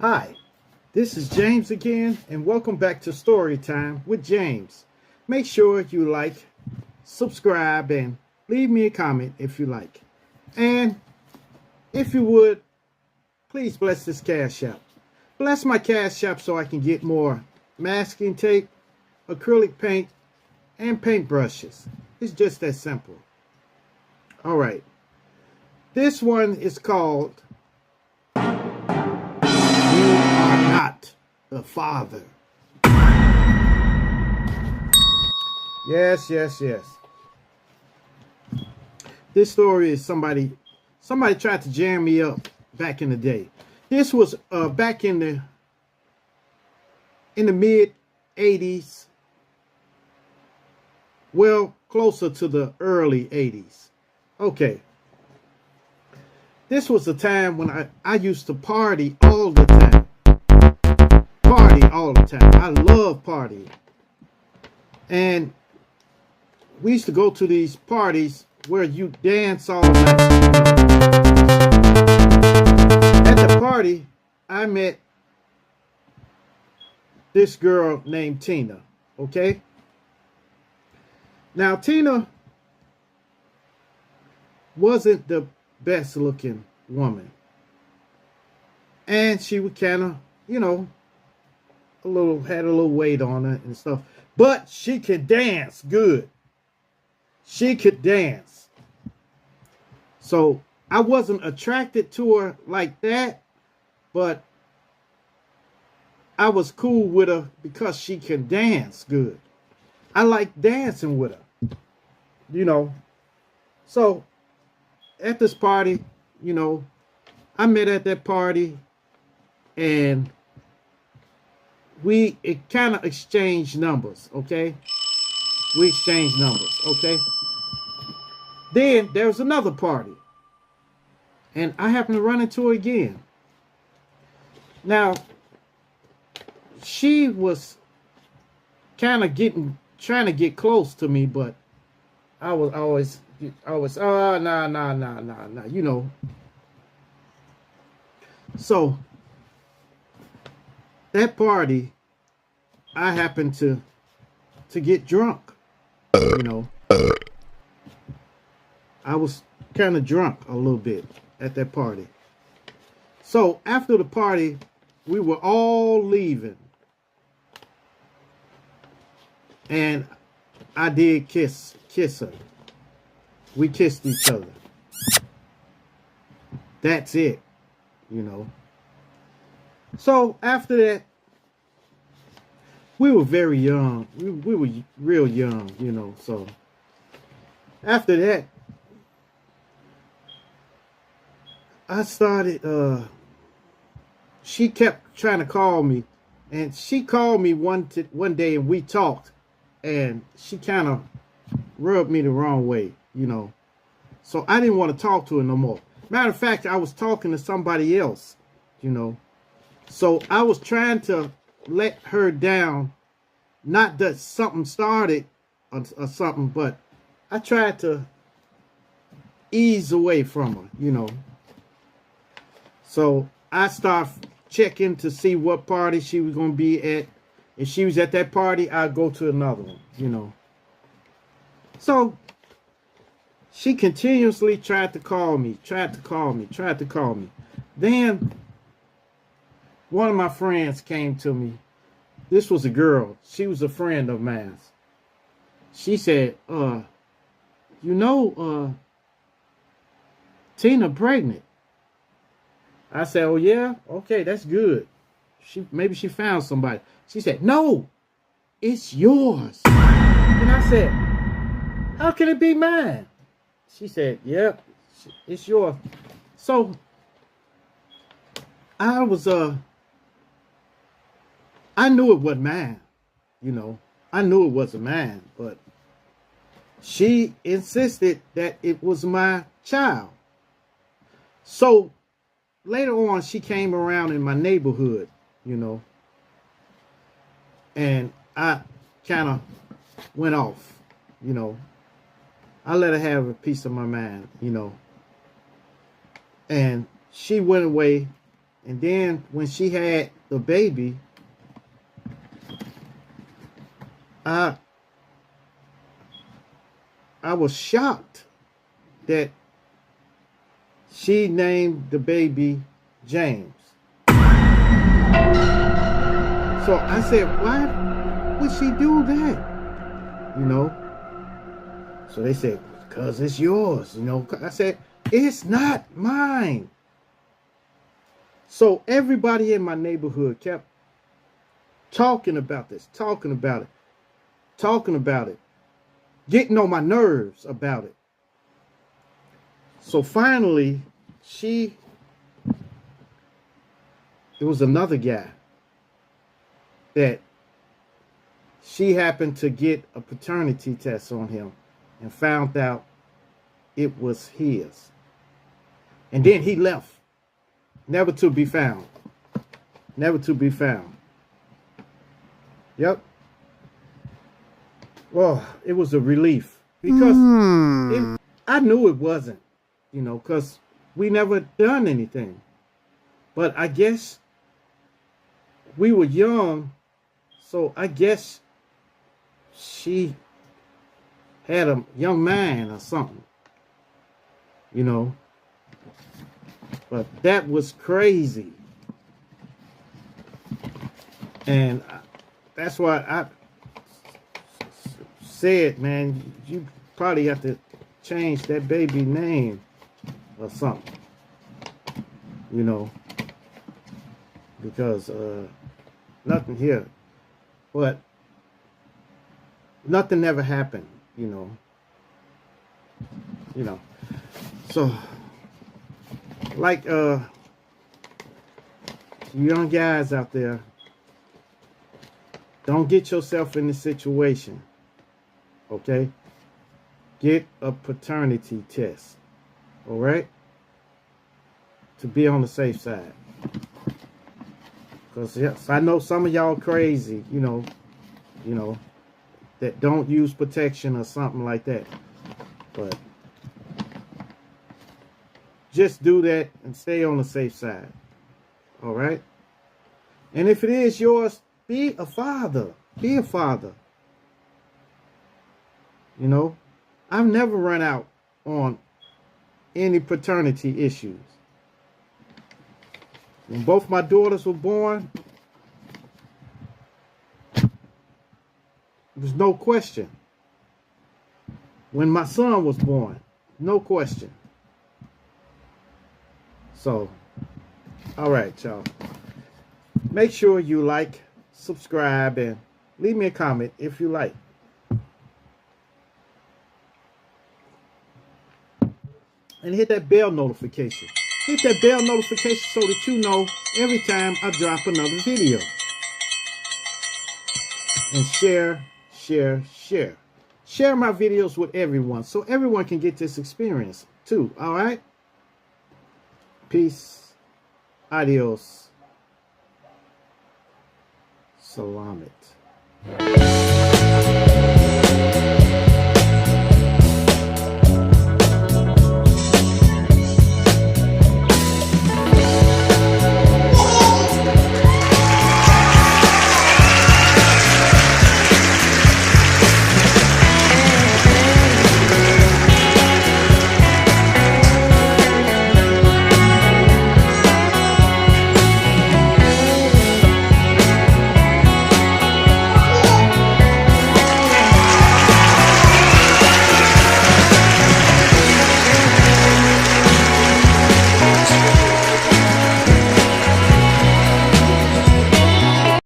Hi, this is James again, and welcome back to Storytime with James. Make sure you like, subscribe, and leave me a comment if you like. And if you would, please bless this Cash App. Bless my Cash App so I can get more masking tape, acrylic paint, and paintbrushes. It's just that simple. All right. This one is called You Are Not the Father. Yes. This story is somebody tried to jam me up back in the day. This was back in the mid 80s. Well, closer to the early 80s. Okay. This was a time when I used to party all the time. Party all the time. I love partying. And we used to go to these parties where you dance all night. At the party, I met this girl named Tina. Okay? Now, Tina wasn't the best looking woman. And she was kind of, had a little weight on her and stuff. But she could dance good. She could dance. So I wasn't attracted to her like that, but I was cool with her because she can dance good. I like dancing with her, So at this party, I met at that party and it kind of exchanged numbers, okay? We exchanged numbers, okay? Then there was another party and I happened to run into her again. Now, she was kind of trying to get close to me, but I was always, nah. So, that party, I happened to get drunk, I was kind of drunk a little bit at that party. So, after the party, we were all leaving. And I did kiss her. We kissed each other. That's it, So after that, we were very young. We were real young, So after that, I started, she kept trying to call me. And she called me one day and we talked. And she kind of rubbed me the wrong way, So I didn't want to talk to her no more. Matter of fact, I was talking to somebody else, So I was trying to let her down. Not that something started or something, but I tried to ease away from her, So I started checking to see what party she was going to be at. If she was at that party, I'd go to another one, So she continuously tried to call me. Then one of my friends came to me. This was a girl. She was a friend of mine. She said, Tina pregnant. I said, oh yeah? Okay, that's good. Maybe she found somebody. She said, no, it's yours. And I said, how can it be mine? She said, yep, it's yours. So I knew it wasn't mine, I knew it wasn't mine, but she insisted that it was my child. So later on, she came around in my neighborhood, and I kind of went off, I let her have a piece of my mind, And she went away And then when she had the baby, I was shocked that she named the baby James. So I said, why would she do that? You know? So they said, because it's yours. You know? I said, it's not mine. So everybody in my neighborhood kept talking about this, talking about it, getting on my nerves about it. So finally, it was another guy that she happened to get a paternity test on him and found out it was his. And then he left, never to be found. Never to be found. Yep. Well, it was a relief because I knew it wasn't, you know, because we never done anything. But I guess we were young, so I guess she had a young man or something, you know. But that was crazy. And that's why I said, man, you probably have to change that baby name or something, you know, because nothing here, but nothing ever happened, you know. So like young guys out there, don't get yourself in this situation. Okay? Get a paternity test. All right? To be on the safe side. Because yes, I know some of y'all crazy, you know, that don't use protection or something like that. But just do that and stay on the safe side. All right? And if it is yours, be a father. Be a father. You know, I've never run out on any paternity issues. When both my daughters were born, there was no question. When my son was born, no question. So, all right, y'all. Make sure you like, subscribe, and leave me a comment if you like. And hit that bell notification. Hit that bell notification so that you know every time I drop another video. And share, share, share. Share my videos with everyone so everyone can get this experience too. All right? Peace. Adios. Salamat.